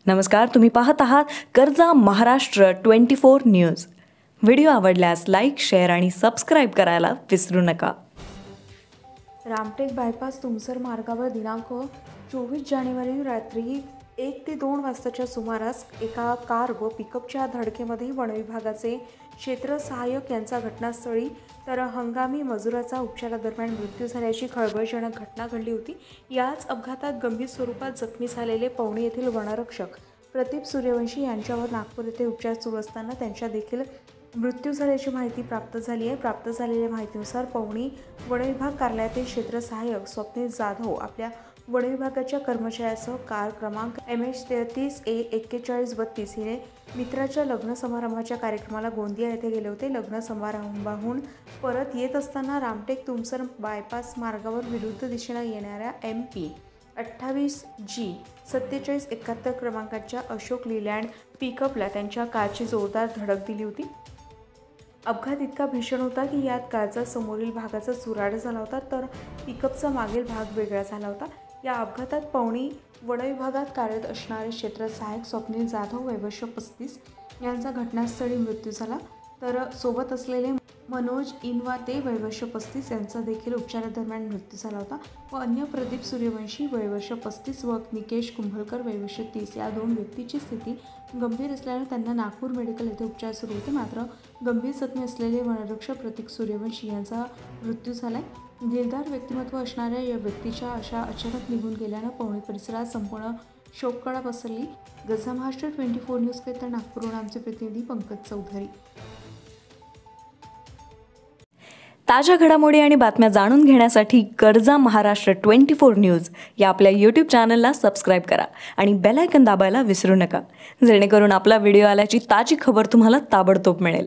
नमस्कार, तुम्ही पाहत आहात कर्जा महाराष्ट्र 24 न्यूज। व्हिडिओ आवडल्यास लाईक, शेअर आणि सबस्क्राईब करायला विसरू नका। रामटेक बायपास तुमसर मार्गावर दिनांक 24 जानेवारी रात्री 1 ते 2 वाजताच्या सुमारास एका कार व पिकअपच्या धडकेमध्ये वनविभागाचे क्षेत्र सहाय्यक यांचा घटनास्थळी तर हंगामी मजुराचा उपचारादरम्यान मृत्यू झाल्याची खळबळजनक घटना घडली होती। याच अपघातात गंभीर स्वरूपात जखमी झालेले पवनी येथील वनरक्षक प्रदीप सूर्यवंशी यांच्यावर नागपूर येथे उपचार सुरू असताना त्यांच्या देखील मृत्यू झाल्याची माहिती प्राप्त झाली आहे। प्राप्त झालेल्या माहितीनुसार पवनी वनविभाग कार्यालयातील क्षेत्र सहाय्यक स्वप्नील जाधव आपल्या वनविभागाच्या कर्मचाऱ्यासह कार क्रमांक MH 33A4132 हिने मित्राच्या लग्न समारंभाच्या कार्यक्रमाला गोंदिया येथे गेले होते। लग्न समारंभाहून परत येत असताना रामटेक तुमसर बायपास मार्गावर विरुद्ध दिशेने येणाऱ्या MP 28G 4771 क्रमांकाच्या अशोक लीलँड पिकअपला त्यांच्या कारची जोरदार धडक दिली होती। अपघात इतका भीषण होता की यात कारचा समोरील भागाचा चुराड झाला होता, तर पिकअपचा मागील भाग वेगळा झाला होता। या अपघातात पवनी वनविभागात कार्यरत असणारे क्षेत्र सहाय्यक स्वप्नील जाधव वय वर्ष 35 यांचा घटनास्थळी मृत्यू झाला, तर सोबत असलेले मनोज इनवाते वय वर्ष 35 यांचा देखील उपचारादरम्यान मृत्यू झाला होता व अन्य प्रदीप सूर्यवंशी वय वर्ष 35 व निकेश कुंभलकर वय वर्ष 30 या दोन व्यक्तीची स्थिती गंभीर असल्याने त्यांना नागपूर मेडिकल येथे उपचार सुरू होते। मात्र गंभीर जखमी असलेले वनरक्षक प्रदीप सूर्यवंशी यांचा मृत्यू झालाय। दिलदार व्यक्तिमत्व असणाऱ्या या व्यक्तीच्या अशा अचानक निघून गेल्यानं पवनी परिसरात संपूर्ण शोककळा पसरली। कर्जा महाराष्ट्र 24 न्यूज करिता नागपूरहून आमचे प्रतिनिधी पंकज चौधरी। ताज्या घडामोडी आणि बातम्या जाणून घेण्यासाठी कर्जा महाराष्ट्र 24 न्यूज या आपल्या YouTube चॅनलला सबस्क्राईब करा आणि बेल आयकॉन दाबायला विसरू नका, जेणेकरून आपला व्हिडिओ आल्याची ताजी खबर तुम्हाला ताबडतोब मिळेल।